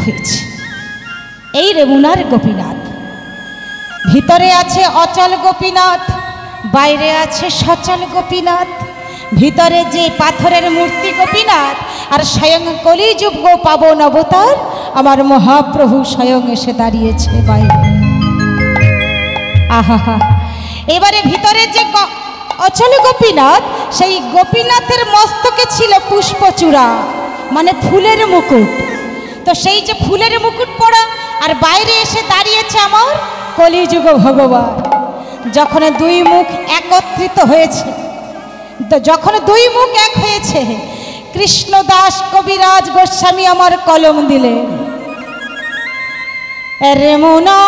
হয়েছে। এই রেমুনার গোপীনাথ, ভিতরে আছে অচল গোপীনাথ, বাইরে আছে সচল গোপীনাথ। ভিতরে যে পাথরের মূর্তি গোপীনাথ, আর স্বয়ং কলিযুগ পাবন অবতার আমার মহাপ্রভু স্বয়ং এসে দাঁড়িয়েছে বাইরে। আহা, এবারে ভিতরে যে অচল গোপীনাথ, সেই গোপীনাথের মস্তকে ছিল পুষ্পচূড়া, মানে ফুলের মুকুট। তো সেই যে ফুলের মুকুট পরা, আর বাইরে এসে দাঁড়িয়েছে আমার কলিযুগ ভগবান। যখন দুই মুখ একত্রিত হয়েছে, যখন দুই মুখ এক হয়েছে, কৃষ্ণদাস কবিরাজ গোস্বামী আমার কলম দিলেন, রেমুনা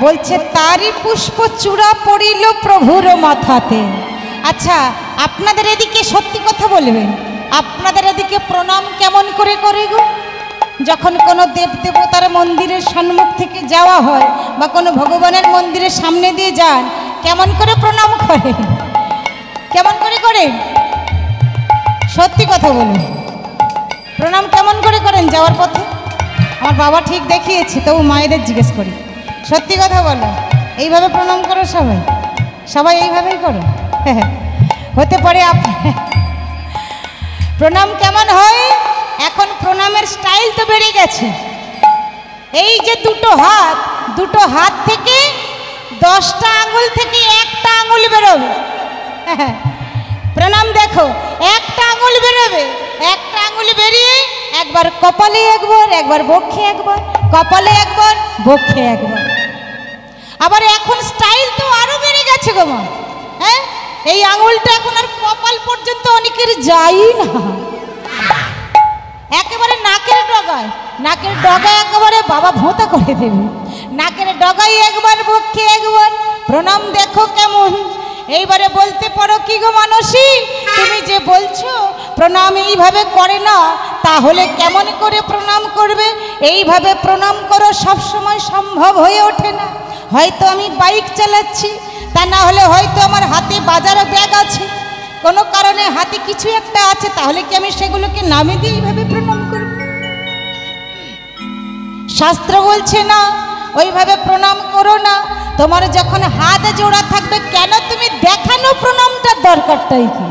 বলছে তারই পুষ্প চূড়া পড়িল প্রভুর মাথাতে। আচ্ছা, আপনাদের এদিকে সত্যি কথা বলবেন, আপনাদের এদিকে প্রণাম কেমন করে করে গো? যখন কোনো দেবদেবতার মন্দিরের সম্মুখ থেকে যাওয়া হয় বা কোনো ভগবানের মন্দিরের সামনে দিয়ে যান, কেমন করে প্রণাম করেন? কেমন করে করেন? সত্যি কথা বলুন, প্রণাম কেমন করে করেন যাওয়ার পথে? আমার বাবা ঠিক দেখিয়েছে, তবু মায়েদের জিজ্ঞেস করি, সত্যি কথা বলো, এইভাবে প্রণাম করো? সবাই সবাই এইভাবেই করো? হতে পারে প্রণাম কেমন হয়? এখন প্রণামের স্টাইল তো বেড়ে গেছে। এই যে দুটো হাত থেকে 10টা আঙুল থেকে একটা আঙুল বেরোবে। প্রণাম দেখো, একটা আঙুল বেরোবে, একটা আঙুল বেরিয়ে একবার কপালে একবার, একবার বক্ষে একবার, কপালে একবার, বক্ষে একবার। আবার এখন স্টাইল তো আরো বেড়ে গেছে গো মা। হ্যাঁ, এই আঙুলটা এখন আর কপাল পর্যন্ত অনেকের যাই না, একেবারে নাকের ডগায় একেবারে বাবা ভোঁতা করে দেবে। নাকের ডগায় একবার, বক্ষে একবার। প্রণাম দেখো কেমন। এইবারে বলতে পারো, কি গো মানসী, তুমি যে বলছো প্রণাম এইভাবে করে না, তাহলে কেমন করে প্রণাম করবে? এইভাবে প্রণাম করো সব সময় সম্ভব হয়ে ওঠে না। হয়তো আমি বাইক চালাচ্ছি, তা না হলে হয়তো আমার হাতে বাজার ব্যাগ আছে, কোনো কারণে হাতে কিছু একটা আছে, তাহলে কি আমি সেগুলোকে নামে দিয়ে এইভাবে প্রণাম করব? শাস্ত্র বলছে না, ওইভাবে প্রণাম করো না। তোমার যখন হাত জোড়া থাকবে, কেন তুমি দেখানো প্রণামটার দরকারটাই কি?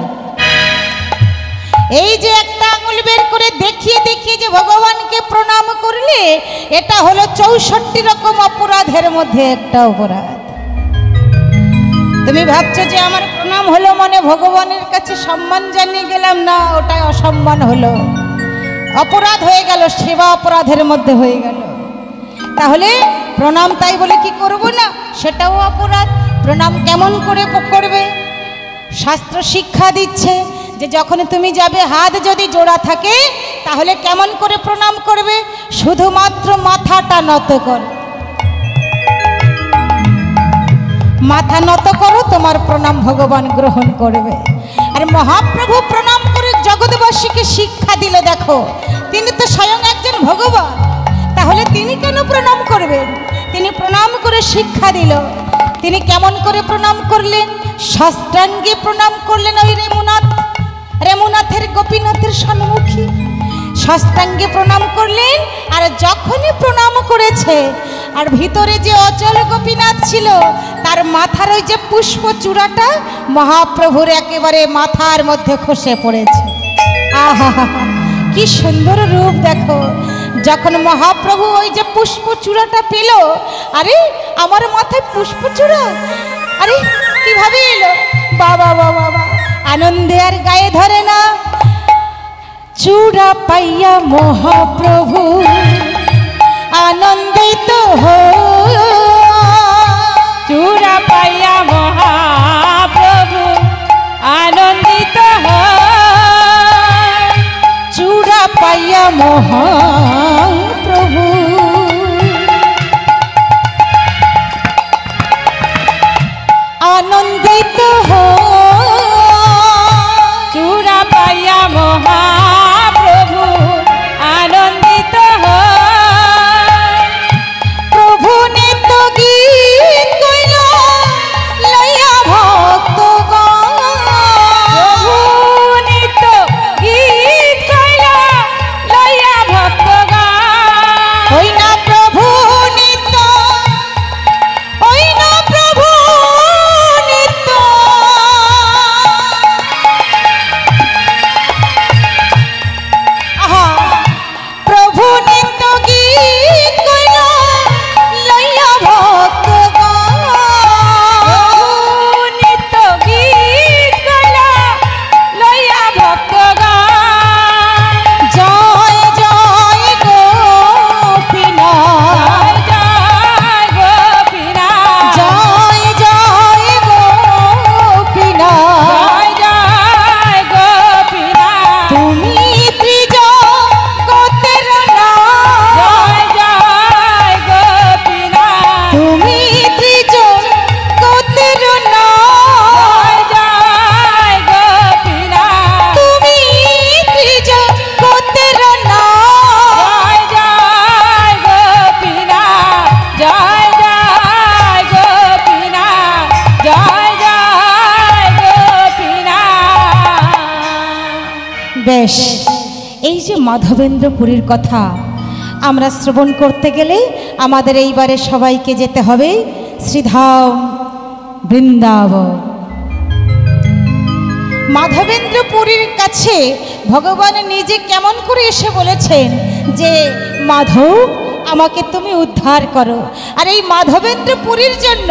এই যে একটা আঙুল বের করে দেখিয়ে দেখিয়ে যে ভগবানকে প্রণাম করলে, এটা হলো 64 রকম অপরাধের মধ্যে একটা অপরাধ। তুমি ভাবছো যে আমার প্রণাম হলো মানে ভগবানের কাছে সম্মান জানিয়ে গেলাম, না, ওটাই অসম্মান হলো, অপরাধ হয়ে গেল, সেবা অপরাধের মধ্যে হয়ে গেল। তাহলে প্রণাম তাই বলে কি করব না, সেটাও অপরাধ। প্রণাম কেমন করে করবে? শাস্ত্র শিক্ষা দিচ্ছে যে যখন তুমি যাবে, হাত যদি জোড়া থাকে তাহলে কেমন করে প্রণাম করবে? শুধুমাত্র মাথাটা নত করো, মাথা নত করো, তোমার প্রণাম ভগবান গ্রহণ করবে। আর মহাপ্রভু প্রণাম করে জগৎবাসীকে শিক্ষা দিল। দেখো, তিনি তো স্বয়ং একজন ভগবান, তাহলে তিনি কেন প্রণাম করবেন? তিনি প্রণাম করে শিক্ষা দিল। তিনি কেমন করে প্রণাম করলেন? সাষ্টাঙ্গে প্রণাম করলেন। ওই রেমুনাথের গোপীনাথের সম্মুখী সাষ্টাঙ্গে প্রণাম করলেন। আর যখনই প্রণাম করেছে, আর ভিতরে যে অচল গোপীনাথ ছিল, তার মাথার ওই যে পুষ্প চূড়াটা মহাপ্রভুর একেবারে মাথার মধ্যে খসে পড়েছে। আহা, কি সুন্দর রূপ! দেখো, যখন মহাপ্রভু ওই যে পুষ্প চূড়াটা পেল, আরে আমার মাথায় পুষ্প চূড়া, আরে কিভাবে এলো? বাবা বাবা, আনন্দে আর গায়ে ধরে না। চূড়া পাইয়া মহাপ্রভু আনন্দিত হয়, চূড়া পাইয়া মহাপ্রভু আনন্দিত হয়, চূড়া পাইয়া মহাপ্রভু আনন্দিত হয়, চূড়া পাইয়া মহাপ্রভু আনন্দিত হয়। প্রভু নিত্য গীত কইল লইয়া ভক্তগণ, প্রভু নিত্য গীত কইল লইয়া ভক্তগণ। ওই না প্রভু নিত্য, ওই না প্রভু নিত্য, আহা, প্রভু নিত্য গীত কইল লইয়া ভক্তগণ, প্রভু নিত্য গীত কইল লইয়া ভক্তগণ। জয় জয় গোপীনাথ, জয় গোপীনাথ, জয় জয় গোপীনাথ, জয় গোপীনাথ, তুমি ত্রিজগতের নাথ, জয় গোপীনাথ, তুমি ত্রিজগতের নাথ, জয় গোপীনাথ, তুমি ত্রিজগতের নাথ, জয় গোপীনাথ, জয় গোপীনাথ, জয় গোপীনাথ। বেশ, এই যে মাধবেন্দ্রপুরীর কথা আমরা শ্রবণ করতে গেলে আমাদের এইবারে সবাইকে যেতে হবে শ্রীধাম বৃন্দাবন। মাধবেন্দ্রপুরীর কাছে ভগবান নিজে কেমন করে এসে বলেছেন যে মাধব, আমাকে তুমি উদ্ধার করো। আর এই মাধবেন্দ্রপুরীর জন্য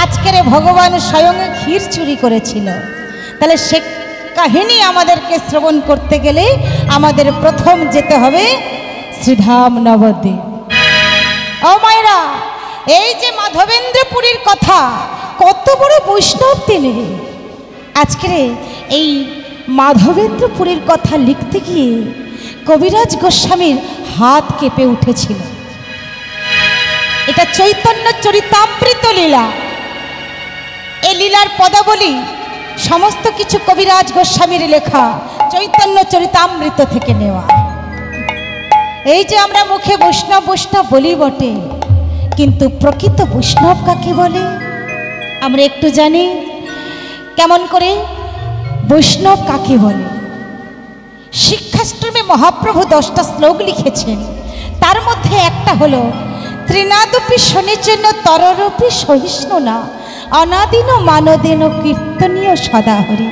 আজকের ভগবান স্বয়ং ক্ষীর চুরি করেছিল। তাহলে সে কাহিনী আমাদেরকে শ্রবণ করতে গেলে আমাদের প্রথম যেতে হবে শ্রীধাম নবদ্বীপ। ও মায়েরা, এই যে মাধবেন্দ্রপুরীর কথা, কত বড় বৈষ্ণব তিনি। আজকের এই মাধবেন্দ্রপুরীর কথা লিখতে গিয়ে কবিরাজ গোস্বামীর হাত কেঁপে উঠেছিল। এটা চৈতন্য চরিতামৃত লীলা। এই লীলার পদাবলী সমস্ত কিছু কবিরাজ গোস্বামীর লেখা চৈতন্য চরিতামৃত থেকে নেওয়া। এই যে আমরা মুখে বৈষ্ণব বৈষ্ণব বলি বটে, কিন্তু প্রকৃত বৈষ্ণব কাকে বলে আমরা একটু জানি? কেমন করে বৈষ্ণব কাকে বলে? শিক্ষাশ্রমে মহাপ্রভু 10টা শ্লোক লিখেছেন, তার মধ্যে একটা হলো ত্রিনাদপি শনিচন্য তররূপী সহিষ্ণু না অনাদিন মানদিন কীর্তনীয় সদা হরি।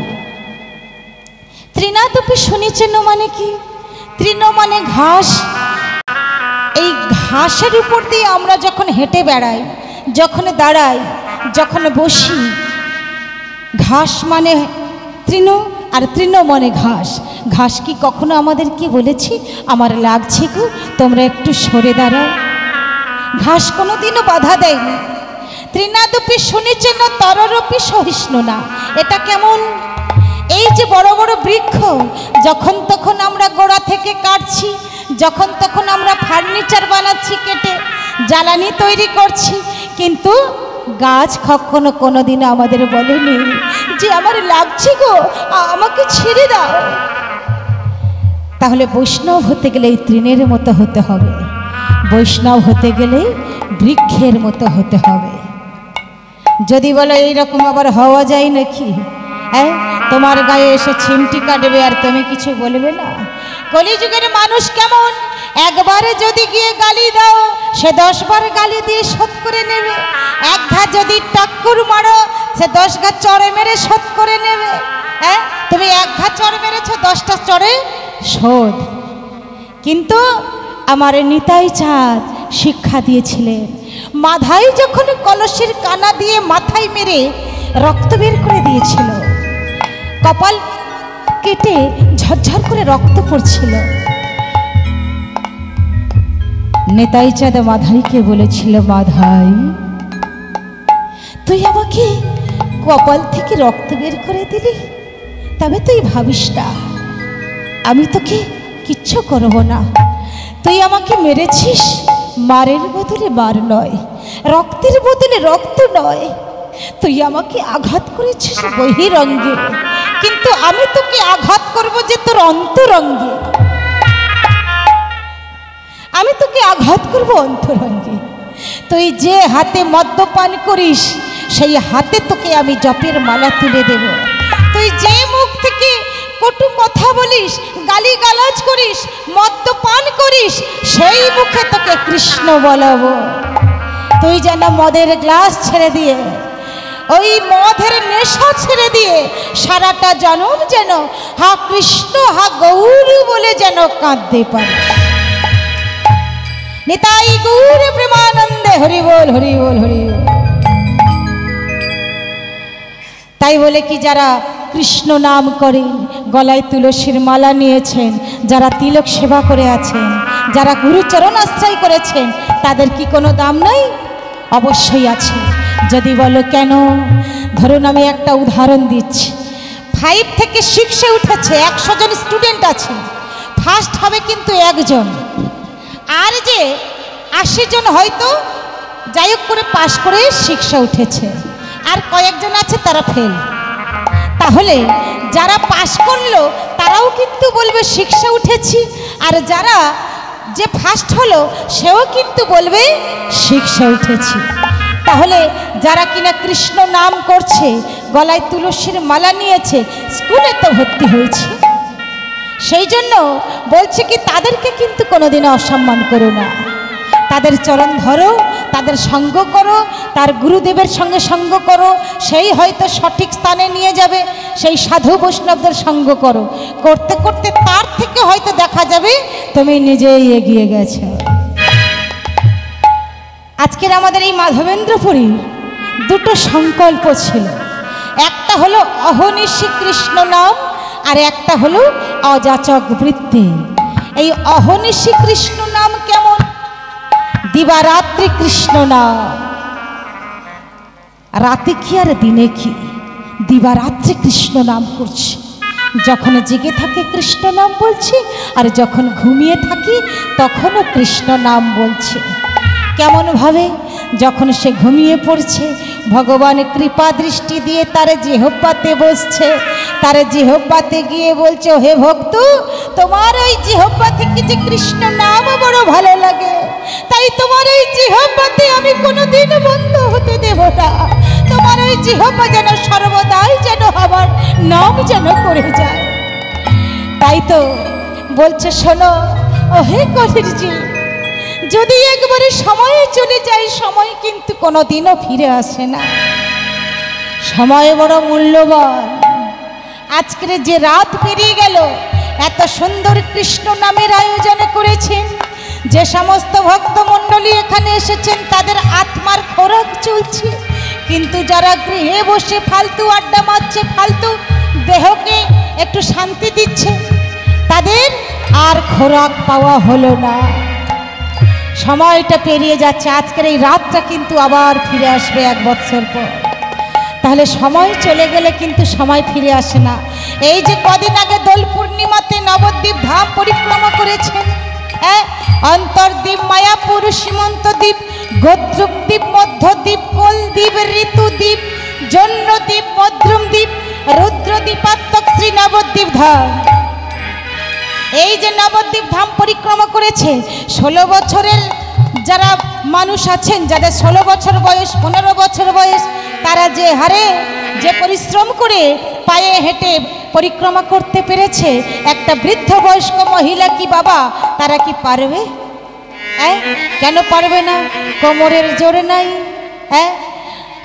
তৃণাদপি শুনেছেন মানে কি? তৃণ মানে ঘাস। এই ঘাসের উপর দিয়ে আমরা যখন হেঁটে বেড়াই, যখন দাঁড়াই, যখন বসি, ঘাস মানে তৃণ আর তৃণ মানে ঘাস। ঘাস কি কখনো আমাদের কি বলেছি আমার লাগছে গো তোমরা একটু সরে দাঁড়াও? ঘাস কোনোদিনও বাধা দেয়নি। তৃণাদপি শুনেছেন তররপি সহিষ্ণু না। এটা কেমন? এই যে বড় বড় বৃক্ষ যখন তখন আমরা গোড়া থেকে কাটছি, যখন তখন আমরা ফার্নিচার বানাচ্ছি, কেটে জ্বালানি তৈরি করছি, কিন্তু গাছ কখনো কোনোদিন আমাদের বলেনি যে আমার লাগছে গো আমাকে ছেড়ে দাও। তাহলে বৈষ্ণব হতে গেলে এই তৃণের মতো হতে হবে, বৈষ্ণব হতে গেলে বৃক্ষের মতো হতে হবে। যদি বলো এইরকম আবার হওয়া যায় নাকি? হ্যাঁ, তোমার গায়ে এসে চিমটি কাটবে আর তুমি কিছু বলবে না? কলিযুগের মানুষ কেমন? একবারে যদি গিয়ে গালি দাও সে 10 বার গালি দিয়ে শোধ করে নেবে। এক ঘা যদি টাক্কুর মারো সে 10 ঘা চড়ে মেরে শোধ করে নেবে। হ্যাঁ, তুমি এক ঘা চড় মেরেছো, 10টা চড়ে শোধ। কিন্তু আমার নিতাই চাঁদ শিক্ষা দিয়েছিলেন, মাথায় যখন কলসির কানা দিয়ে মাথায় মেরে রক্ত বের করে দিয়েছিল, কপাল কেটে ঝরঝর করে রক্ত পড়ছিল, নিতাই চাঁদ মাধাইকে বলেছিল, মাধাই তুই আমাকে কপাল থেকে রক্ত বের করে দিলি, তবে তুই ভাবিস না আমি তোকে কিচ্ছু করব না। তুই আমাকে মেরেছিস মারের বদলে মার নয়, রক্তের বদলে রক্ত নয়। তুই আমাকে আঘাত করেছিস বহিরঙ্গে, কিন্তু আমি তোকে আঘাত করব যে তোর অন্তরঙ্গে। আমি তোকে আঘাত করব অন্তরঙ্গে। তুই যে হাতে মদ্যপান করিস সেই হাতে তোকে আমি জপের মালা তুলে দেব। তুই যে মুখ থেকে কটু কথা বলিস, গালিগালাজ করিস, মদ্যপান করিস, সেই মুখে তোকে কৃষ্ণ বলাবো। তুই যেন মদের গ্লাস ছেড়ে দিয়ে, ওই মদের নেশা ছেড়ে দিয়ে সারাটা জনম যেন হা কৃষ্ণ হা গৌর বলে যেন কাঁদতে পারে। নিতাই গৌর প্রেমানন্দে হরি বল, হরি বল, হরি বল। তাই বলে কি যারা কৃষ্ণ নাম করেন, গলায় তুলসীর মালা নিয়েছেন, যারা তিলক সেবা করে আছেন, যারা গুরুচরণ আশ্রয় করেছেন, তাদের কি কোনো দাম নাই? অবশ্যই আছে। যদি বলো কেন, ধরুন আমি একটা উদাহরণ দিচ্ছি। 5 থেকে 6-এ উঠেছে, 100 জন স্টুডেন্ট আছে, ফার্স্ট হবে কিন্তু একজন, আর যে 80 জন হয়তো যাই হোক করে পাশ করে 6-এ উঠেছে, আর কয়েকজন আছে তারা ফেল। তাহলে যারা পাশ করলো তারাও কিন্তু বলবে 6-এ উঠেছি, আর যারা যে ফার্স্ট হলো সেও কিন্তু বলবে 6-এ উঠেছি। তাহলে যারা কিনা কৃষ্ণ নাম করছে, গলায় তুলসীর মালা নিয়েছে, স্কুলে তো ভর্তি হয়েছে, সেই জন্য বলছে কি তাদেরকে কিন্তু কোনোদিনও অসম্মান করো না। তাদের চরণ ধরো, তাদের সঙ্গ করো, তার গুরুদেবের সঙ্গে সঙ্গ করো, সেই হয়তো সঠিক স্থানে নিয়ে যাবে। সেই সাধু বৈষ্ণবদের সঙ্গ করো, করতে করতে তার থেকে হয়তো দেখা যাবে তুমি নিজেই এগিয়ে গেছো। আজকের আমাদের এই মাধবেন্দ্রপুরীর 2টো সংকল্প ছিল, একটা হলো অহনিশি কৃষ্ণ নাম, আর একটা হলো অযাচক বৃত্তি। এই অহনিশি কৃষ্ণ নাম কেমন? দিবারাত্রি কৃষ্ণ নাম। রাতে কি আর দিনে কি, দিবারাত্রি কৃষ্ণ নাম করছে। যখন জেগে থাকে কৃষ্ণ নাম বলছে, আর যখন ঘুমিয়ে থাকি তখনও কৃষ্ণ নাম বলছে। কেমন ভাবে? যখন সে ঘুমিয়ে পড়ছে, ভগবান কৃপা দৃষ্টি দিয়ে তার জিহ্বাতে বসছে, তার জিহ্বাতে গিয়ে বলছে, হে ভক্ত, তোমার ওই জিহ্বা থেকে যে কৃষ্ণ নাম বড় ভালো লাগে, তাই তোমার ওই জিহ্বাতে আমি কোনোদিন বন্ধ হতে দেব না। তোমার ওই জিহ্বা যেন সর্বদাই যেন আমার নাম যেন করে যায়। তাই তো বলছে, শোনো ও হে কলিরজি, যদি একবারে সময়ে চলে যায়, সময় কিন্তু কোনোদিনও ফিরে আসে না। সময় বড় মূল্যবান। আজকের যে রাত পেরিয়ে গেল, এত সুন্দর কৃষ্ণ নামের আয়োজন করেছেন, যে সমস্ত ভক্তমণ্ডলী এখানে এসেছেন তাদের আত্মার খোরাক চলছে, কিন্তু যারা গৃহে বসে ফালতু আড্ডা মারছে, ফালতু দেহকে একটু শান্তি দিচ্ছে, তাদের আর খোরাক পাওয়া হলো না। সময়টা পেরিয়ে যাচ্ছে, আজকের এই রাতটা কিন্তু আবার ফিরে আসবে 1 বছর পর। তাহলে সময় চলে গেলে কিন্তু সময় ফিরে আসে না। এই যে কদিন আগে দোল পূর্ণিমাতে নবদ্বীপ ধাম পরিক্রমা করেছেন, হ্যাঁ, অন্তর্দ্বীপ, মায়াপুর, সীমন্তদ্বীপ, গোত্রদ্বীপ, মধ্যদ্বীপ, কোলদ্বীপ, ঋতুদ্বীপ, জন্মদ্বীপ, মধ্যমদ্বীপ, রুদ্রদ্বীপাত্মক শ্রী নবদ্বীপ ধাম। এই যে নবদ্বীপ ধাম পরিক্রমা করেছে, 16 বছরের যারা মানুষ আছেন, যাদের 16 বছর বয়স, 15 বছর বয়স, তারা যে হারে যে পরিশ্রম করে পায়ে হেঁটে পরিক্রমা করতে পেরেছে, একটা বৃদ্ধ বয়স্ক মহিলা কি বাবা তারা কি পারবে? কেন পারবে না? কোমরের জোর নাই, হ্যাঁ,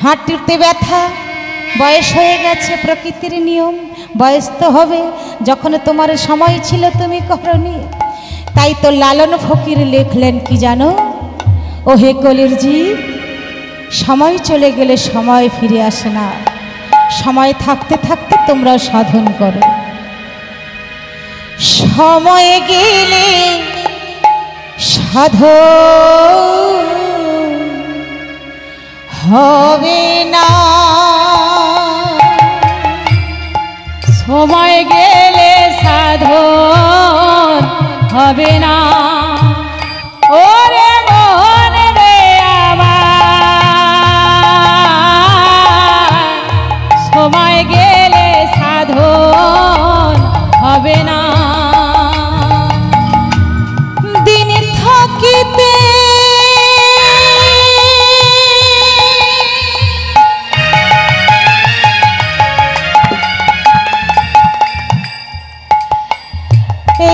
হাঁটতে ব্যথা, বয়স হয়ে গেছে, প্রকৃতির নিয়ম, বয়স তো হবে। যখন তোমার সময় ছিল তুমি করনি। তাই তো লালন ফকির লিখলেন কি জানো? ও হে কলির জীব, সময় চলে গেলে সময় ফিরে আসে না, সময় থাকতে থাকতে তোমরা সাধন করো। সময় গেলে সাধন হবে না, সময় গেলে সাধন হবে না। ওরে মন রে আমার, সময় গেলে সাধন হবে না। দিন থাকিতে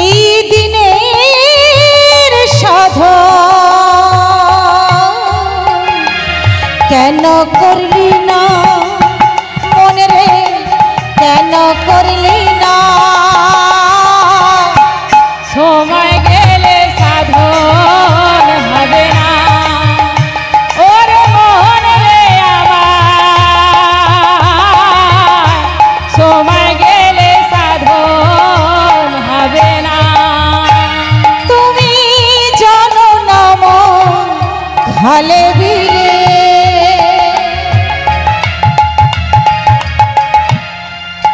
এই দিনের সাধন কেন করলি না মনে রে, কেন করলি না? সময় গেলে সাধন হবে না। ওরে মন রে আমার, সময় গেলে সাধন হবে না। তুমি জানো না মন খালে বিলে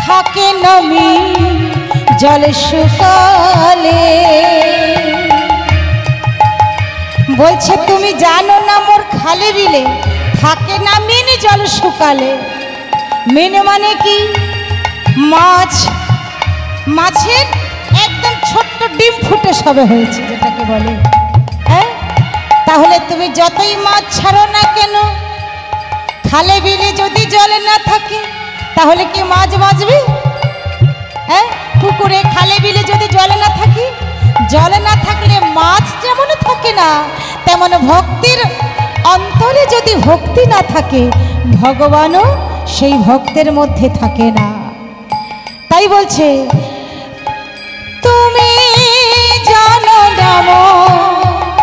থাকে নমি জল শুকালে। বলছে তুমি জানো না মোর খালে বিলে থাকে না মিন জল শুকালে। মিন মানে কি? মাছ, মাছের একদম ছোট্ট ডিম ফুটে সবে হয়েছে যেটাকে বলে, হ্যাঁ। তাহলে তুমি যতই মাছ ছাড়ো না কেন, খালে বিলে যদি জল না থাকে তাহলে কি মাছ বাঁচবে? হ্যাঁ, পুকুরে খালে বিলে যদি জল না থাকে, জল না থাকলে মাছ যেমন থাকে না, তেমন ভক্তির অন্তরে যদি ভক্তি না থাকে, ভগবানও সেই ভক্তের মধ্যে থাকে না। তাই বলছে তুমি জানো না মন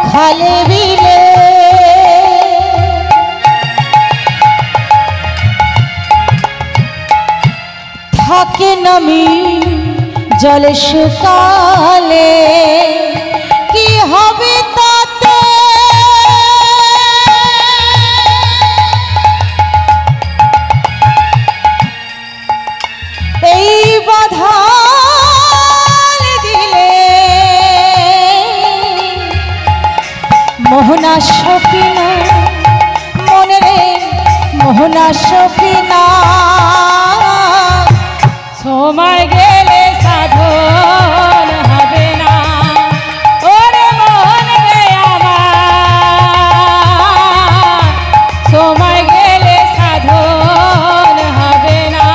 খালে বিলে থাকে নমি জলে শুকালে। কি হবে তাতে এই বাধা দিলে মোহনা সকিনা মনে রে, মোহনা সকিনা। সময় গেলে সাধন হবে না। ওরে মন রে আমার, সময় গেলে সাধন হবে না।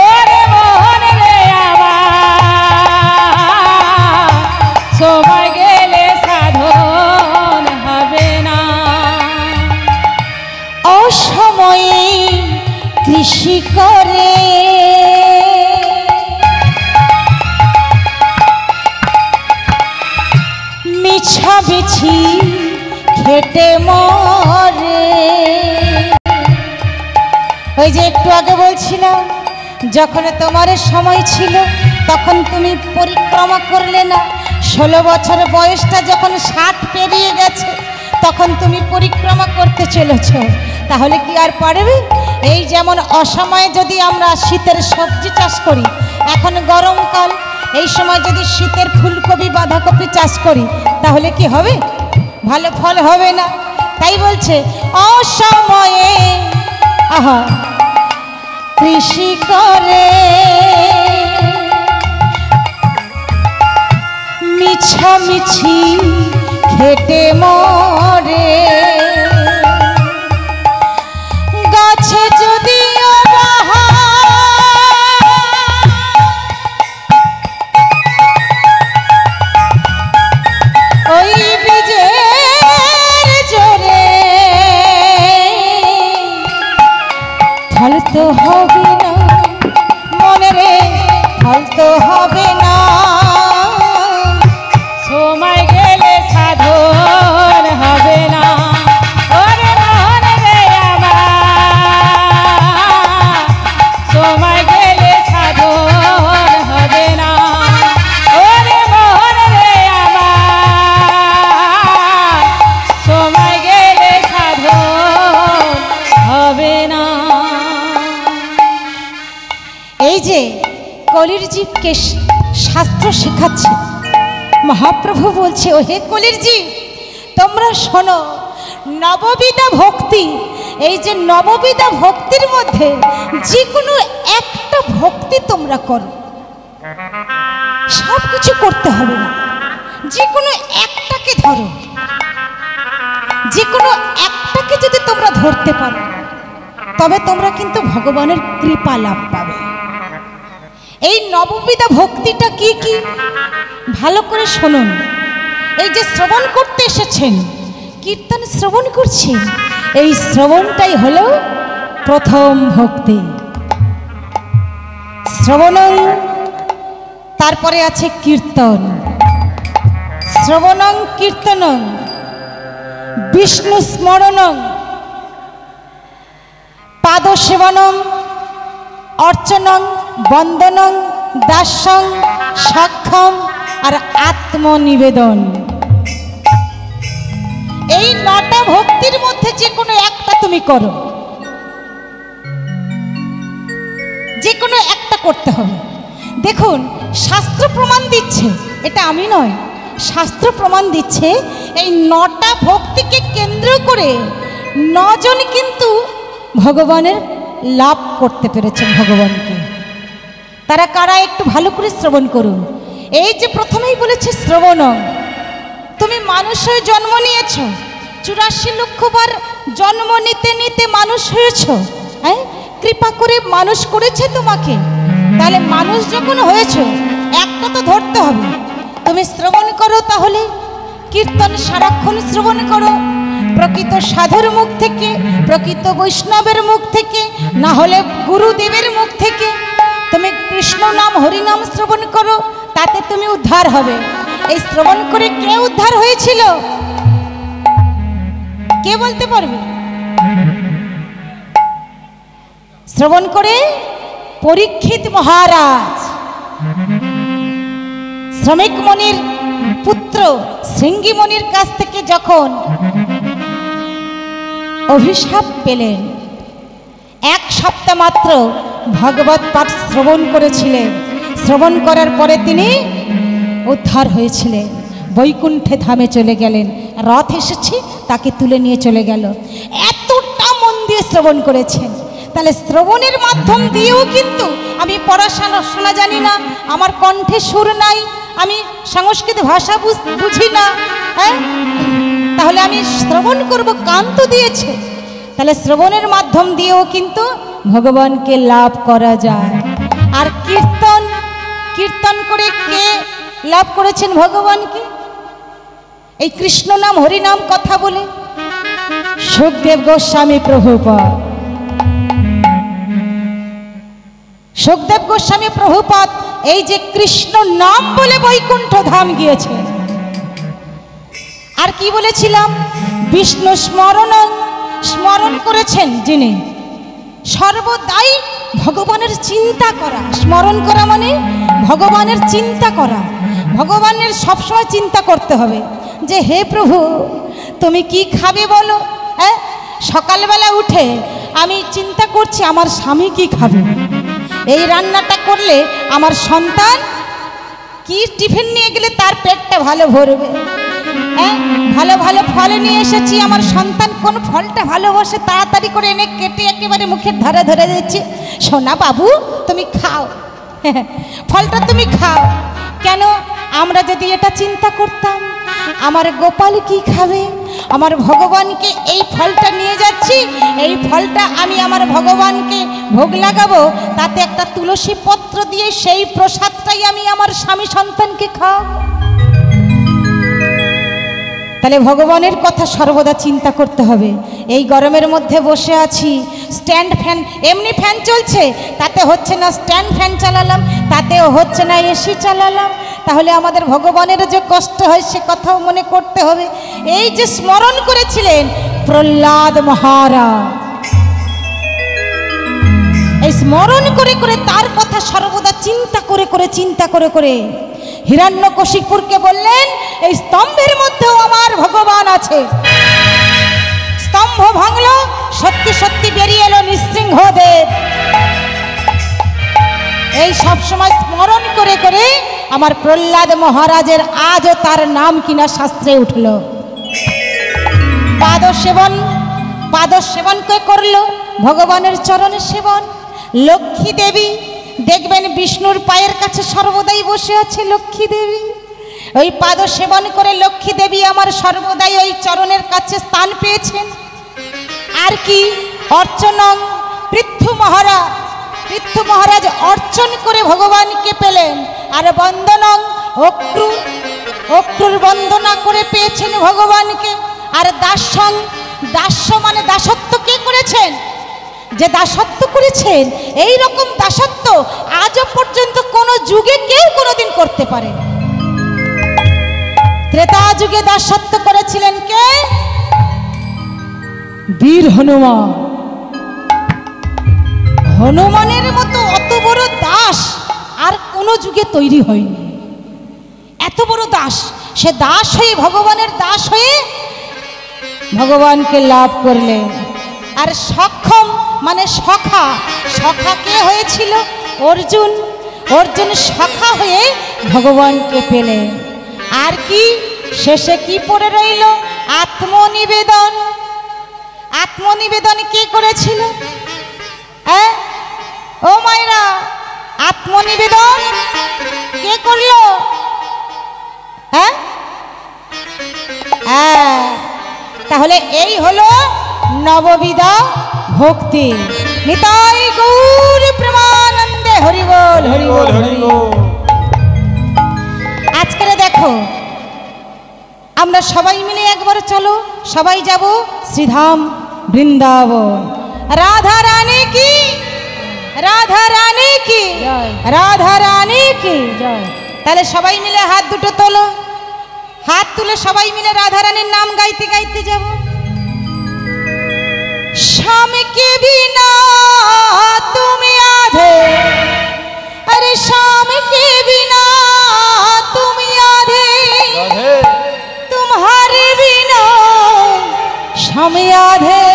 ওরে মন রে আমার, সময় গেলে সাধন হবে না। অসময়ে কৃষি করে বিছি খেটে মরে। ওই যে একটু আগে বলছিলাম, যখন তোমার সময় ছিল তখন তুমি পরিক্রমা করলে না। 16 বছর বয়সটা যখন 60 পেরিয়ে গেছে তখন তুমি পরিক্রমা করতে চলেছ, তাহলে কি আর পারবে? এই যেমন অসময়ে যদি আমরা শীতের সবজি চাষ করি, এখন গরমকাল, এই সময় যদি শীতের ফুলকপি বাঁধাকপি চাষ করি তাহলে কি হবে? ভালো ফল হবে না। তাই বলছে অসময়ে আহা কৃষি করে, মিছামিছি খেটে মরে। গাছে যদি ওই বীজের জোরে ফল তো হবে না, মনে রে ফল তো হবে না। সময় গেলে সাধন হবে না। ওরে মন রে আমার, সময় গেলে সাধন হবে না। ওরে মন রে আমার, সময় গেলে সাধন হবে না। এই যে কলির জীবকে শাস্ত্র শেখাচ্ছে, মহাপ্রভু বলছে, ও হে কলির জীব, তোমরা শোনো, নববিধা ভক্তি, এই যে নববিধা ভক্তির মধ্যে যে কোনো একটা ভক্তি তোমরা করো, সব কিছু করতে হবে না, যে কোনো একটাকে ধরো। যে কোনো একটাকে যদি তোমরা ধরতে পারো তবে তোমরা কিন্তু ভগবানের কৃপা লাভ পাবে। এই নববিধা ভক্তিটা কি কি ভালো করে শুনুন। এই যে শ্রবণ করতে এসেছেন, কীর্তন শ্রবণ করছেন, এই শ্রবণটাই হলো প্রথম ভক্তি। শ্রবণং, তারপরে আছে কীর্তন। শ্রবণং কীর্তনং বিষ্ণু স্মরণং পাদসেবনং অর্চনং বন্দনং দাস্যং সাক্ষম আর আত্মনিবেদন। এই 9টা ভক্তির মধ্যে যে কোনো একটা তুমি করো, যে কোনো একটা করতে হবে। দেখুন, শাস্ত্র প্রমাণ দিচ্ছে, এটা আমি নয়, শাস্ত্র প্রমাণ দিচ্ছে এই 9টা ভক্তিকে কেন্দ্র করে 9 জন কিন্তু ভগবানের লাভ করতে পেরেছেন ভগবানকে। তারা কারা একটু ভালো করে শ্রবণ করুন। এই যে প্রথমেই বলেছে শ্রবণং, তুমি মানুষ হয়ে জন্ম নিয়েছ, 84 লক্ষ বার জন্ম নিতে নিতে মানুষ হয়েছ, হ্যাঁ, কৃপা করে মানুষ করেছে তোমাকে। তাহলে মানুষ যখন হয়েছ, একটা তো ধরতে হবে। তুমি শ্রবণ করো, তাহলে কীর্তন সারাক্ষণ শ্রবণ করো, প্রকৃত সাধুর মুখ থেকে, প্রকৃত বৈষ্ণবের মুখ থেকে, না হলে গুরুদেবের মুখ থেকে তুমি কৃষ্ণ নাম হরিনাম শ্রবণ করো, তাতে তুমি উদ্ধার হবে। এই শ্রবণ করে কে উদ্ধার হয়েছিল? কে বলতে পারবে? শ্রবণ করে পরীক্ষিত মহারাজ, শ্রমিক মনির পুত্র শৃঙ্গী মনির কাছ থেকে যখন অভিশাপ পেলেন, 1 সপ্তাহ মাত্র ভাগবত পাঠ শ্রবণ করেছিলেন। শ্রবণ করার পরে তিনি উদ্ধার হয়েছিলেন, বৈকুণ্ঠে ধামে চলে গেলেন। রথ এসেছে, তাকে তুলে নিয়ে চলে গেল। এতটা মন দিয়ে শ্রবণ করেছেন। তাহলে শ্রবণের মাধ্যম দিয়েও কিন্তু আমি পড়াশোনা জানি না, আমার কণ্ঠে সুর নাই, আমি সংস্কৃত ভাষা বুঝি না, হ্যাঁ, তাহলে আমি শ্রবণ করব, কান তো দিয়েছে। তাহলে শ্রবণের মাধ্যম দিয়েও কিন্তু ভগবানকে লাভ করা যায়। আর কীর্তন, কীর্তন করে কে লাভ করেছেন ভগবানকে? এই কৃষ্ণ নাম হরিনাম কথা বলে সুখদেব গোস্বামী প্রভুপাদ, সুখদেব গোস্বামী প্রভুপাদ এই যে কৃষ্ণ নাম বলে বৈকুণ্ঠ ধাম গিয়েছে। আর কি বলেছিলাম? বিষ্ণু স্মরণ স্মরণ করেছেন যিনি, সর্বদাই ভগবানের চিন্তা করা। স্মরণ করা মানে ভগবানের চিন্তা করা। ভগবানের সবসময় চিন্তা করতে হবে যে হে প্রভু তুমি কি খাবে বলো। হ্যাঁ, সকালবেলা উঠে আমি চিন্তা করছি আমার স্বামী কি খাবে, এই রান্নাটা করলে আমার সন্তান কি টিফিন নিয়ে গেলে তার পেটটা ভালো ভরবে। হ্যাঁ, ভালো ভালো ফল নিয়ে এসেছি, আমার সন্তান কোন ফলটা ভালোবাসে তাড়াতাড়ি করে এনে কেটে একেবারে মুখের ধারে ধরে দিচ্ছি, সোনা বাবু তুমি খাও, ফলটা তুমি খাও। কেন? আমরা যদি এটা চিন্তা করতাম আমার গোপাল কি খাবে, আমার ভগবানকে এই ফলটা নিয়ে যাচ্ছি, এই ফলটা আমি আমার ভগবানকে ভোগ লাগাবো, তাতে একটা তুলসী পত্র দিয়ে সেই প্রসাদটাই আমি আমার স্বামী সন্তানকে খাওয়াবো। তাহলে ভগবানের কথা সর্বদা চিন্তা করতে হবে। এই গরমের মধ্যে বসে আছি, স্ট্যান্ড ফ্যান, এমনি ফ্যান চলছে তাতে হচ্ছে না, স্ট্যান্ড ফ্যান চালালাম তাতেও হচ্ছে না, এসি চালালাম, তাহলে আমাদের ভগবানের যে কষ্ট হয় সে কথাও মনে করতে হবে। এই যে স্মরণ করেছিলেন প্রহ্লাদ মহারাজ, এই স্মরণ করে করে তার কথা সর্বদা চিন্তা করে করে চিন্তা করে করে হিরণ্যকশিপুরকে বললেন এই স্তম্ভের মধ্যেও আমার ভগবান আছে। স্তম্ভ ভাঙলো, সত্যি সত্যি বেরিয়ে এলো নৃসিংহদেব। এই সব সময় স্মরণ করে করে আমার প্রহ্লাদ মহারাজের আজও তার নাম কিনা শাস্ত্রে উঠল। পাদ সেবন কে করলো? ভগবানের চরণ সেবন। লক্ষ্মী দেবী দেখবেন বিষ্ণুর পায়ের কাছে সর্বদাই বসে আছে লক্ষ্মী দেবী, ওই পাদ সেবন করে লক্ষ্মী দেবী আমার সর্বদাই ওই চরণের কাছে স্থান পেয়েছেন। আর কি অর্চনং পৃথু মহারাজ অর্চন করে ভগবানকে পেলেন। আর বন্দনং অক্রুর বন্দনা করে পেয়েছেন ভগবানকে। আর দাস্য মানে দাসত্ব কে করেছেন? যে দাসত্ব করেছেন এই রকম দাসত্ব আজও পর্যন্ত কোন যুগে কেউ কোনোদিন করতে পারে। ত্রেতা যুগে দাসত্ব করেছিলেন কে? বীর হনুমান। হনুমানের মতো অত বড় দাস আর কোন যুগে তৈরি হয়নি। এত বড় দাস, সে দাস হয়ে ভগবানের দাস হয়ে ভগবানকে লাভ করলেন। আর সক্ষম মানে সখা কে হয়েছিল? অর্জুন সখা হয়ে ভগবানকে পেলেন। আর কি শেষে কি পড়ে রইল? আত্মনিবেদন কে করেছিল? হ্যাঁ ও মায়েরা, আত্মনিবেদন কে করলো? হ্যাঁ, তাহলে এই হলো নববিধা ভক্তি। নিতাই গৌর প্রেমানন্দে হরি বল হরি বল হরি বল। আজকে দেখো আমরা সবাই মিলে একবার চলো, সবাই যাব শ্রীধাম বৃন্দাবন। রাধা রানী কি, রাধা রানী কি, রাধা রানী কি জয়। তাহলে সবাই মিলে হাত দুটো তোলো, হাত তুলে সবাই মিলে রাধা রানীর নাম গাইতে গাইতে যাব। श्याम के बिना तुम आधे, अरे श्याम के बिना तुम आधे, तुम्हारे बिना श्याम आधे।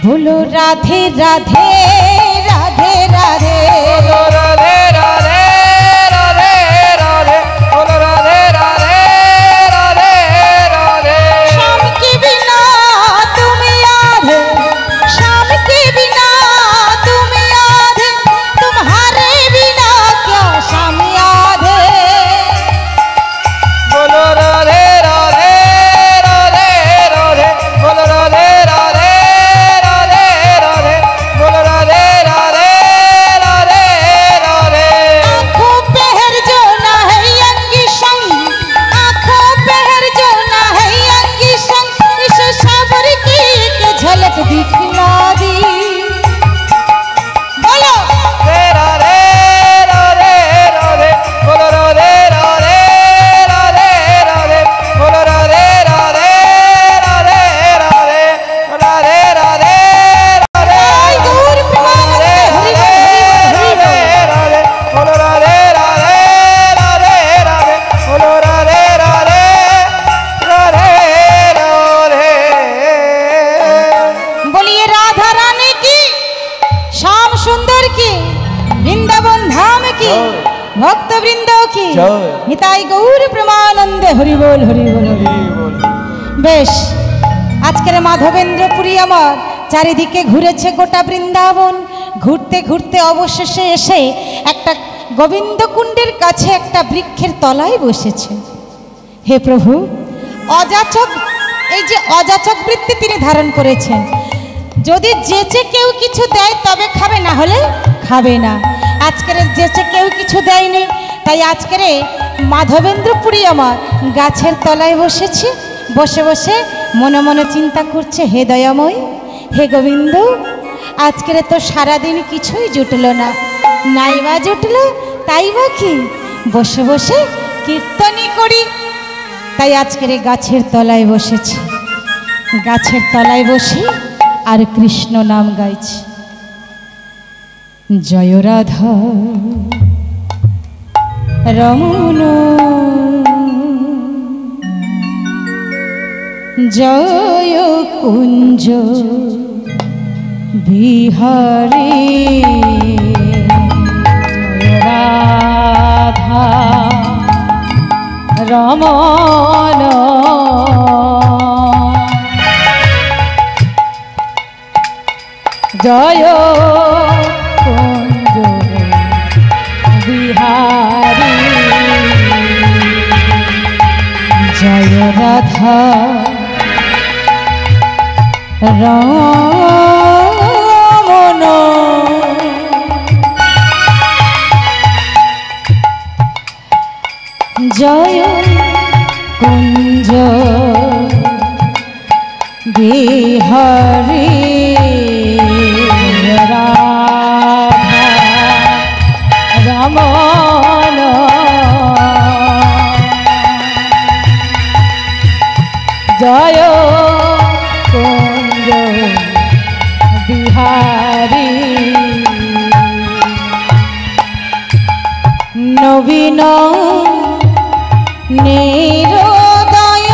बोलो राधे राधे राधे राधे, बोलो राधे राधे राधे राधे, बोलो राधे राधे। श्याम के बिना तुम आधे, श्याम के बिना तुम आधे, तुम्हारे बिना क्या श्याम आधे। बोलो राधे राधे राधे राधे, बोलो राधे राधे राधे राधे, बोलो सुंदर की वृंदावन धाम की भक्त वृंदों की निताई गौर प्रमानंदे हरि बोल हरि बोल बेश आजकेर माधवेंद्रपुरी आमार चारिदिके घुरेছে गोटा वृंदावन घुरते घुरते अवशेषे एसे एकटा गोविंदकुंडेर काछे एकटा वृक्षेर तलाय बसेছে। हे प्रभु अजाचक এই যে অযাচক বৃত্তি তিনি ধারণ করেছেন যদি যেচে কেউ কিছু দেয় তবে খাবে না হলে খাবে না আজকের যেচে কেউ কিছু দেয়নি তাই আজকের মাধবেন্দ্রপুরী আমার গাছের তলায় বসেছে বসে বসে মনে মনে চিন্তা করছে হে দয়াময় হে গোবিন্দ আজকের তো সারা দিন কিছুই জুটলো না নাইবা জুটলো তাইবা কি বসে বসে কীর্তনই করি তাই আজকের গাছের তলায় বসেছি গাছের তলায় বসে আর কৃষ্ণ নাম গাইছি জয় রাধা রমণ জয় কুঞ্জ বিহারী রাধা রমণ জয় কুঞ্জ বিহারী জয় রাধা রমণ জয় কুঞ্জ বিহারী রাধা রমণ জয় কুঞ্জ বিহারী নবীন নিরোদয়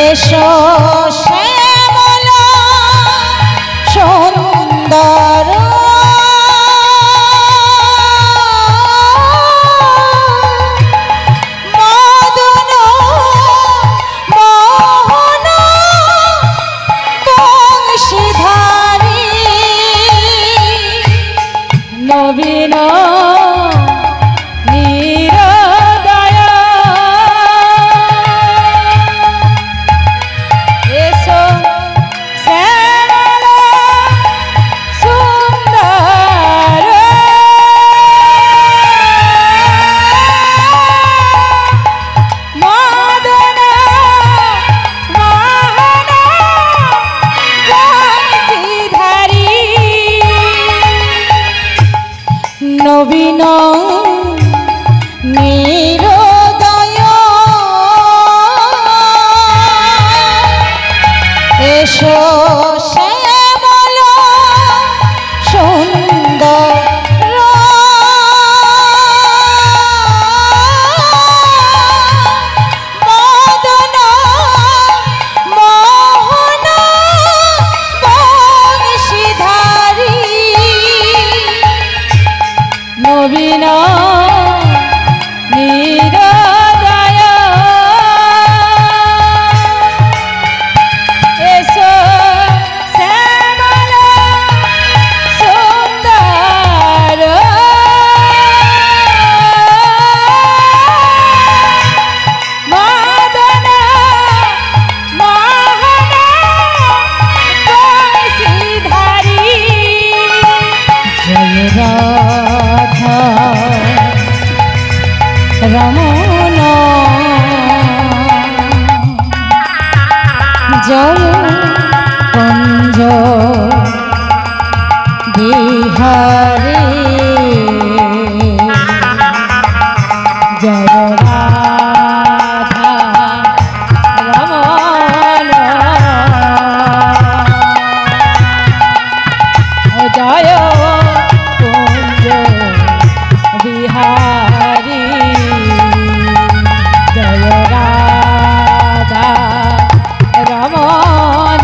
এসো শ্যামল সুন্দর মদন মোহন বংশীধারী নবীন নিরোদয় এসো শ্যামল সুন্দর মদন মোহন বংশীধারী নবীন নিরোদয় এসো শ্যামল সুন্দর মদন মোহন বংশীধারী নবীন নিরোদয় এসো শ্যামল সুন্দর মদন মোহন বংশীধারী জয় রাধা রমণ জয় কুঞ্জ বিহারী জয় রাধা রমণ জয় কুঞ্জ বিহারী জয় রাধা রমণ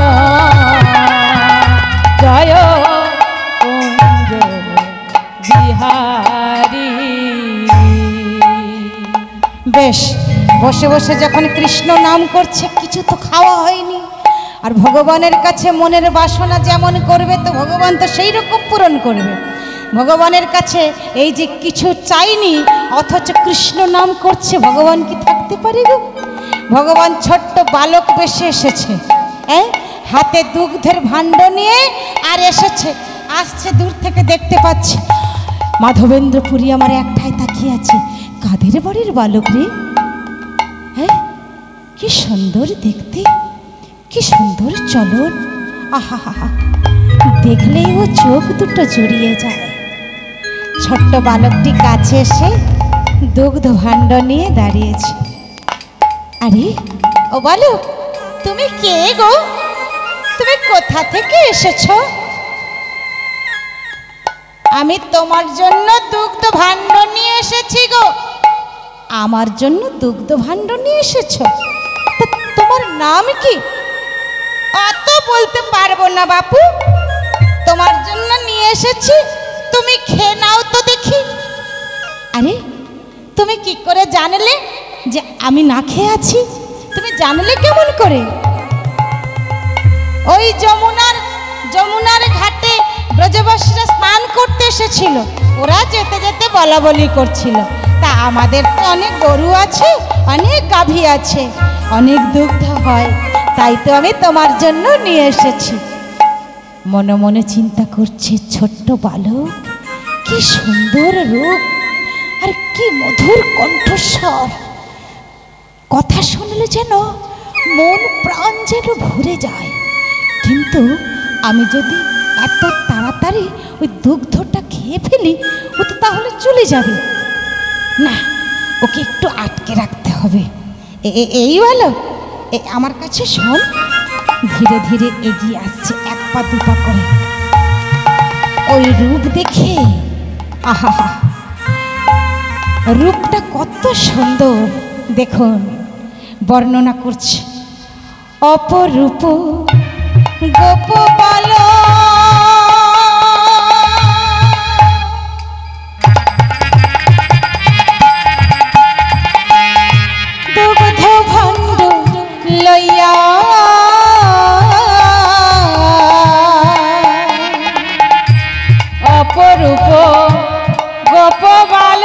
বসে বসে যখন কৃষ্ণ নাম করছে, কিছু তো খাওয়া হয়নি। আর ভগবানের কাছে মনের বাসনা যেমন করবে তো ভগবান তো সেই রকম পূরণ করবে। ভগবানের কাছে এই যে কিছু চাইনি অথচ কৃষ্ণ নাম করছে, ভগবান কি থাকতে পারে গো? ভগবান ছোট্ট বালক বেশে এসেছে, হাতে দুগ্ধের ভাণ্ড নিয়ে আর এসেছে, আসছে দূর থেকে দেখতে পাচ্ছি। মাধবেন্দ্রপুরী আমার একটাই তাকিয়ে আছে, কাদের বাড়ির বালক রে? হ্যাঁ, কি সুন্দর দেখতে, কি সুন্দর চলন, আহা হা হা, দেখলেই ও চোখ দুটো জড়িয়ে যায়। ছোট্ট বালকটি কাছে এসে দুগ্ধ ভাণ্ড নিয়ে দাঁড়িয়েছে। আরে ও বালক, তুমি কে গো? তুমি কোথা থেকে এসেছো? আমি তোমার জন্য দুগ্ধ ভাণ্ড নিয়ে এসেছি গো। আমার জন্য দুগ্ধ ভাণ্ড নিয়ে এসেছো? তা তোমার নাম কি? অত বলতে পারবো না বাপু, তোমার জন্য নিয়ে এসেছি, তুমি খেয়ে নাও তো দেখি। আরে তুমি কি করে জানলে যে আমি না খেয়ে আছি? তুমি জানলে কেমন করে? ওই যমুনার ঘাটে ব্রজবাসীরা স্নান করতে এসেছিল, ওরা যেতে যেতে বলা বলি করছিল, তা আমাদের তো অনেক গরু আছে, অনেক গাভী আছে, অনেক দুগ্ধ হয়, তাই তো আমি তোমার জন্য নিয়ে এসেছি। মনে মনে চিন্তা করছে, ছোট্ট বালক, কি সুন্দর রূপ আর কি মধুর কণ্ঠস্বর, কথা শুনলে যেন মন প্রাণ যেন ভরে যায়। কিন্তু আমি যদি এত তাড়াতাড়ি ওই দুগ্ধটা খেয়ে ফেলি, ও তো তাহলে চলে যাবে। না, ওকে একটু আটকে রাখতে হবে। এই বলো, আমার কাছে শোন। ধীরে ধীরে এগিয়ে আসছে, এক পা দুপা করে। ওই রূপ দেখে, আহা হা, রূপটা কত সুন্দর দেখুন, বর্ণনা করছে। অপরূপ গোপবাল দুগ্ধ ভাণ্ড লইয়া অপরূপ গোপবাল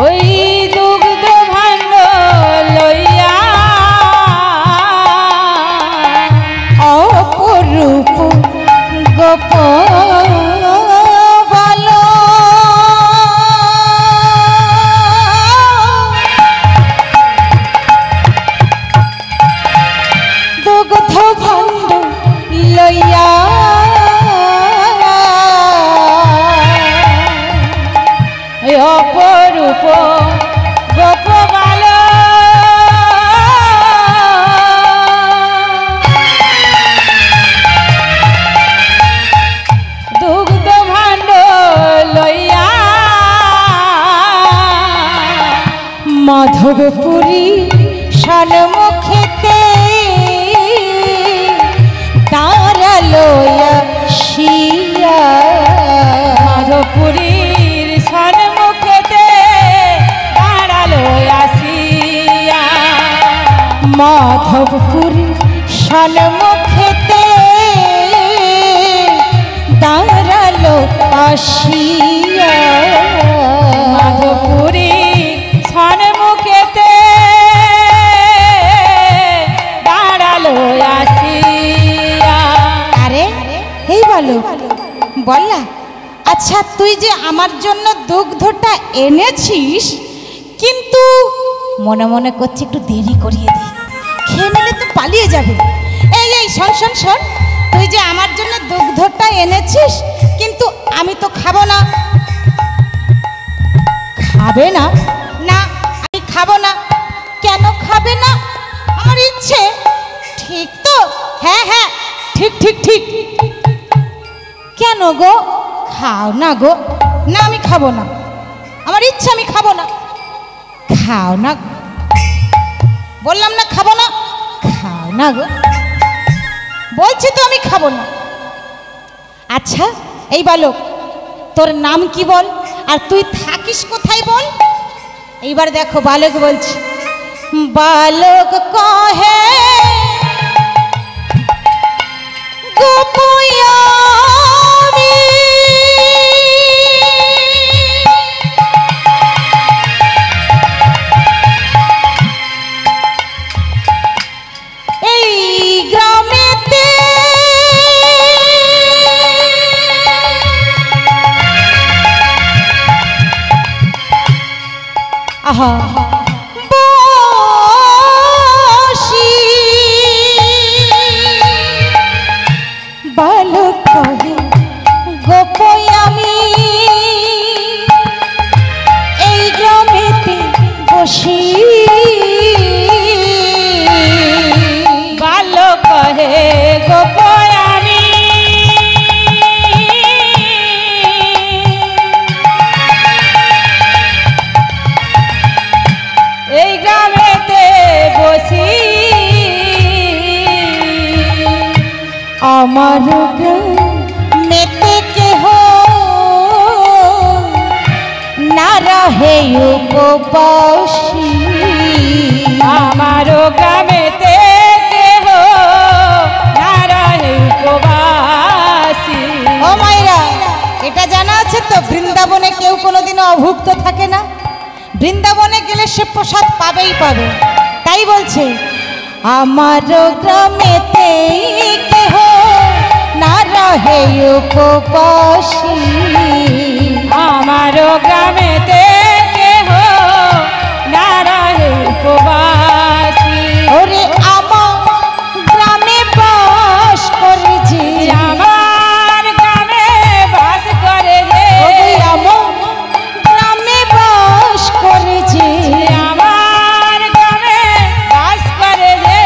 ওই দুগ্ধ ভাণ্ড লইয়া অপরূপ গোপবাল দুগ্ধ ভাণ্ড লইয়া অপরূপ গোপবাল দুগ্ধ ভাণ্ড লইয়া মাধবপুরী সন্মুখেতে দাঁড়ালো আসিয়া। মাধবপুরীর সন্মুখেতে দাঁড়ালো আসিয়া। মাধবপুরী সন্মুখেতে দাঁড়ালো আসিয়া। মাধবপুরীর সন্মুখেতে দাঁড়ালো আসিয়া। আরে এই বলো, বললা, আচ্ছা তুই যে আমার জন্য দুগ্ধটা এনেছিস, কিন্তু মনে মনে করছে একটু দেরি করিয়ে দি, খেয়ে নিলে তো পালিয়ে যাবে। এই শোন শোন শোন, তুই যে আমার জন্য দুগ্ধটা এনেছিস, কিন্তু আমি তো খাবো না। খাবে না? না, আমি খাবো না। কেন খাবে না? আমার ইচ্ছে। ঠিক তো? হ্যাঁ হ্যাঁ, ঠিক ঠিক ঠিক। কেন গো? খাও না গো। না, আমি খাবো না, আমার ইচ্ছা, আমি খাবো না। খাও না, বললাম না খাবো না। খাও না গো, বলছি তো আমি খাবো না। আচ্ছা এই বালক, তোর নাম কি বল, আর তুই থাকিস কোথায় বল। এইবার দেখো বালক বলছে, বালক কহে গোপয়ামি এই গ্রামেতে আহা বসি বালক কহে গোপয়ামি এই গ্রামেতে বসি বালক কহে গোপয়ামি এই গ্রামেতে বসি আমার গ্রামেতে কেহ না রহে উপবাসী আমারও গ্রামেতে কেহ না রহে উপবাসী। ও মায়েরা, এটা জানা আছে তো বৃন্দাবনে কেউ কোনোদিনও অভুক্ত থাকে না। বৃন্দাবনে গেলে সে প্রসাদ পাবেই পাবে। তাই বলছে আমার গ্রামেতে কেহ না রহে উপবাসী আমারও গ্রামেতে কেহ না রহে উপবাসী। ওরে আমার গ্রামে বাস করে যে আমার গ্রামে বাস করে যে আমার গ্রামে বাস করে যে আমার গ্রামে বাস করে যে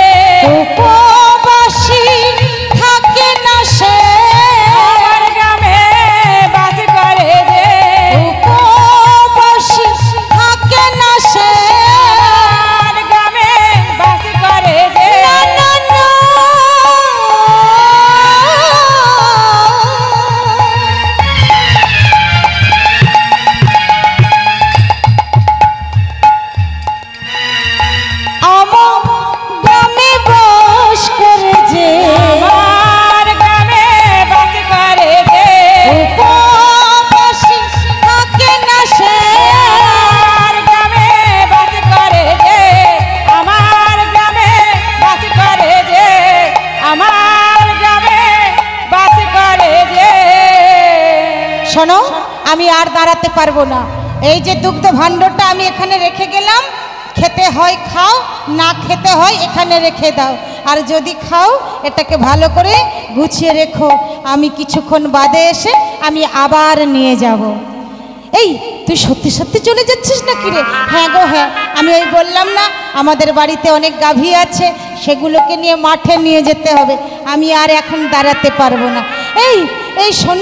উপবাসী থাকে না সে আমার গ্রামে বাস করে যে উপবাসী থাকে না সে আমার গ্রামে বাস করে যে না না না আমার গ্রামে বাস করে যে আমার গ্রামে বাস করে যে উপবাসী থাকে না সে আমার গ্রামে বাস করে যে আমার গ্রামে বাস করে যে আমার গ্রামে বাস করে যে। শোনো, আমি আর দাঁড়াতে পারবো না। এই যে দুগ্ধ ভাণ্ডটা আমি এখানে রেখে গেলাম, খেতে হয় খাও, না খেতে হয় এখানে রেখে দাও। আর যদি খাও এটাকে ভালো করে গুছিয়ে রেখো, আমি কিছুক্ষণ বাদে এসে আমি আবার নিয়ে যাব। এই তুই সত্যি সত্যি চলে যাচ্ছিস নাকি রে? হ্যাঁ গো হ্যাঁ, আমি ওই বললাম না আমাদের বাড়িতে অনেক গাভী আছে, সেগুলোকে নিয়ে মাঠে নিয়ে যেতে হবে। আমি আর এখন দাঁড়াতে পারবো না। এই এই শোন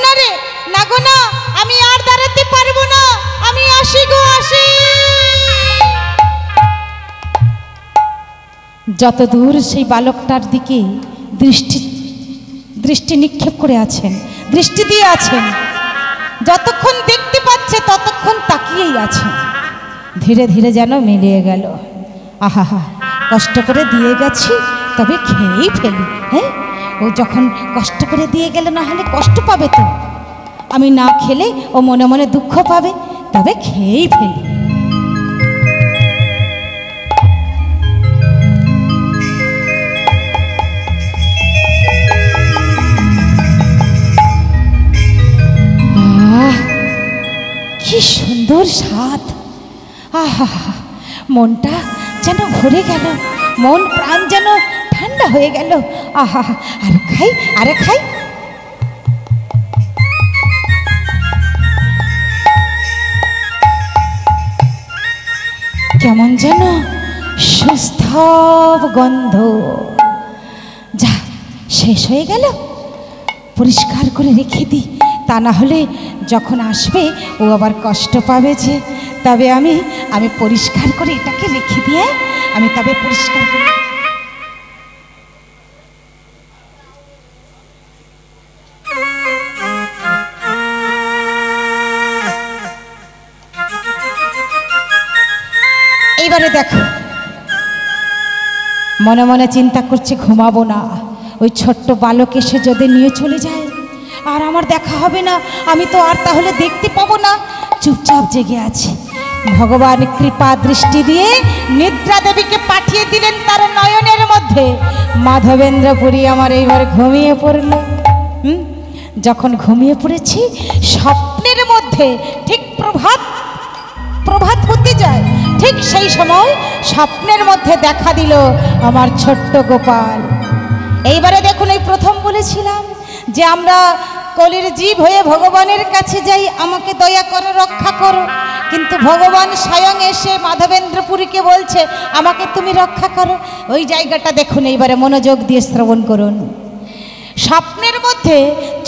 না রে, না গো না, আমি আর দাঁড়াতে পারবো না, আমি আসি গো আসি। যত দূর সেই বালকটার দিকে দৃষ্টি নিক্ষেপ করে আছেন, দৃষ্টি দিয়ে আছেন, যতক্ষণ দেখতে পাচ্ছে ততক্ষণ তাকিয়েই আছে। ধীরে ধীরে যেন মিলিয়ে গেল। আহা হা, কষ্ট করে দিয়ে গেছি, তবে খেয়েই ফেলি। হ্যাঁ, ও যখন কষ্ট করে দিয়ে গেলে না হলে কষ্ট পাবে তো। আমি না খেলে ও মনে মনে দুঃখ পাবে, তবে খেয়েই ফেলি। কি সুন্দর স্বাদ! আহা, মনটা যেন ভরে গেল, মন প্রাণ যেন ঠান্ডা হয়ে গেল। আহা, আরে খাই আরে খাই। কেমন যেন সুস্থব গন্ধ। যা, শেষ হয়ে গেল, পরিষ্কার করে রেখে দিই, তা না হলে যখন আসবে ও আবার কষ্ট পাবে যে। তবে আমি পরিষ্কার করে এটাকে রেখে দিয়ে আমি তবে পরিষ্কার করে। এইবারে দেখো, মনে মনে চিন্তা করছে ঘুমাবো না, ওই ছোট্ট বালক এসে যদি নিয়ে চলে যায় আর আমার দেখা হবে না, আমি তো আর তাহলে দেখতে পাবো না। চুপচাপ জেগে আছে। ভগবান কৃপা দৃষ্টি দিয়ে নিদ্রা দেবীকে পাঠিয়ে দিলেন তার নয়নের মধ্যে। মাধবেন্দ্রপুরী আমার এইবার ঘুমিয়ে পড়ল। যখন ঘুমিয়ে পড়েছি, স্বপ্নের মধ্যে ঠিক প্রভাত হতে যায়, ঠিক সেই সময় স্বপ্নের মধ্যে দেখা দিল আমার ছোট্ট গোপাল। এইবারে দেখুন, এই প্রথম বলেছিলাম যে আমরা কলির জীব হয়ে ভগবানের কাছে যাই, আমাকে দয়া করো, রক্ষা করো, কিন্তু ভগবান স্বয়ং এসে মাধবেন্দ্রপুরীকে বলছে আমাকে তুমি রক্ষা করো। ওই জায়গাটা দেখুন, এইবারে মনোযোগ দিয়ে শ্রবণ করুন। স্বপ্নের মধ্যে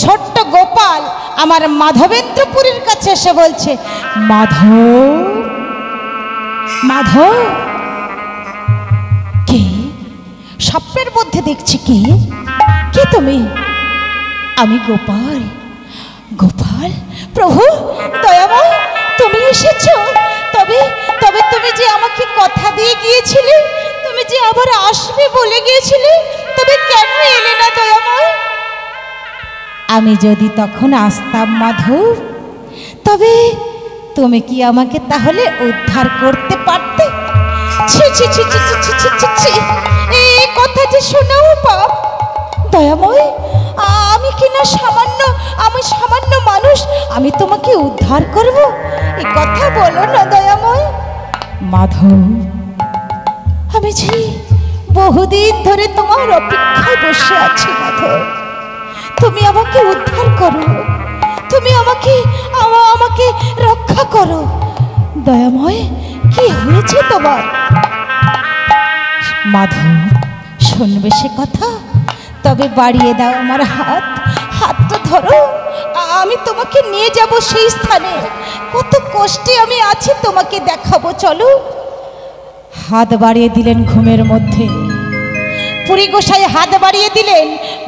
ছোট্ট গোপাল আমার মাধবেন্দ্রপুরীর কাছে এসে বলছে, মাধব, মাধব। কে? স্বপ্নের মধ্যে দেখছি কে? কে তুমি? আমি গোপাল। গোপাল? প্রভু দয়াময়, তুমি এসেছ? তবে তবে তুমি যে আমাকে কথা দিয়ে গিয়েছিলে, তুমি যে আবার আসবে বলে গিয়েছিলে, তবে কেন এলে না দয়াময়? আমি যদি তখন আসতাম মাধব, তবে তুমি কি আমাকে তাহলে উদ্ধার করতে পারতে? ছি ছি ছি ছি ছি ছি ছি ছি, এই কথা যে শোনাও পাপ। দয়াময়, আমি কিনা আমি সামান্য মানুষ, আমি তোমাকে উদ্ধার করব? এই কথা বলো না দয়াময়। মাধব, আমি যে বহুদিন ধরে তোমার অপেক্ষায় বসে আছি মাধব, তুমি আমাকে উদ্ধার করো, তুমি আমাকে রক্ষা করো। দয়াময়, কি হয়েছে তোমার? মাধব, শুনবে সে কথা? তবে বাড়িয়ে দাও আমার হাতটা ধরো, আমি তোমাকে নিয়ে যাব সেই স্থানে। কত কষ্টে আমি আছি তোমাকে দেখাবো, চলো। হাত বাড়িয়ে দিলেন ঘুমের মধ্যে। পুরী গোসাই হাত বাড়িয়ে দিলেন,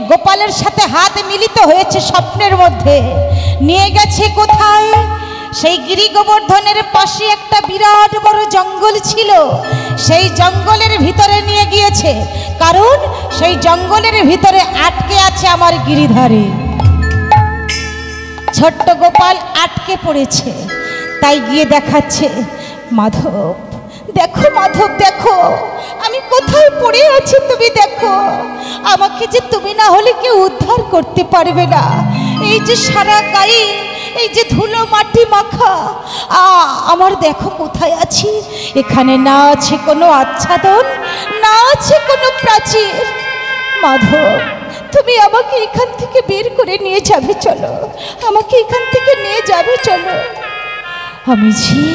গোপালের সাথে হাত মিলিত হয়েছে স্বপ্নের মধ্যে। নিয়ে গেছে কোথায়? সেই গিরি গোবর্ধনের পাশে একটা বিরাট বড় জঙ্গল ছিল, সেই জঙ্গলের ভিতরে নিয়ে গিয়েছে, কারণ সেই জঙ্গলের ভিতরে আটকে আছে আমার গিরিধারী। ছোট্ট গোপাল আটকে পড়েছে, তাই গিয়ে দেখাচ্ছে, মাধব দেখো, মাধব দেখো, আমি কোথায় পড়ে আছি তুমি দেখো, আমাকে যে তুমি না হলে কেউ উদ্ধার করতে পারবে না। এই যে সারা গায়ে এই যে ধুলো মাটি মাখা, আমার দেখো কোথায় আছি। এখানে না আছে কোনো আচ্ছাদন, না আছে কোনো প্রাচীর। মাধব, তুমি আমাকে এখান থেকে বের করে নিয়ে যাবে, চলো, আমাকে এখান থেকে নিয়ে যাবে, চলো। আমি যে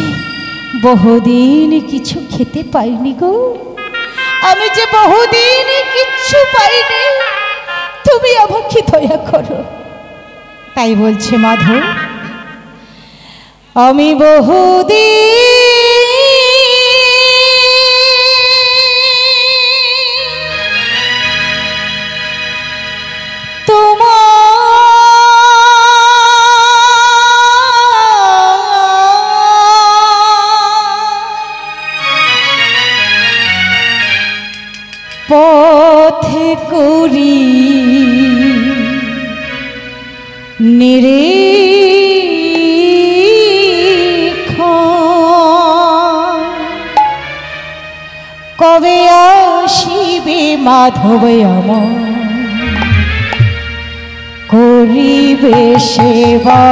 বহুদিন কিছু খেতে পাইনি গো, আমি যে বহুদিন কিচ্ছু পাইনি, তুমি আমাকে দয়া করো। তাই বলছে মাধব, আমি বহুদিন তোমার পথে করি কবে আসিবে মাধব আমার করিবে সেবা।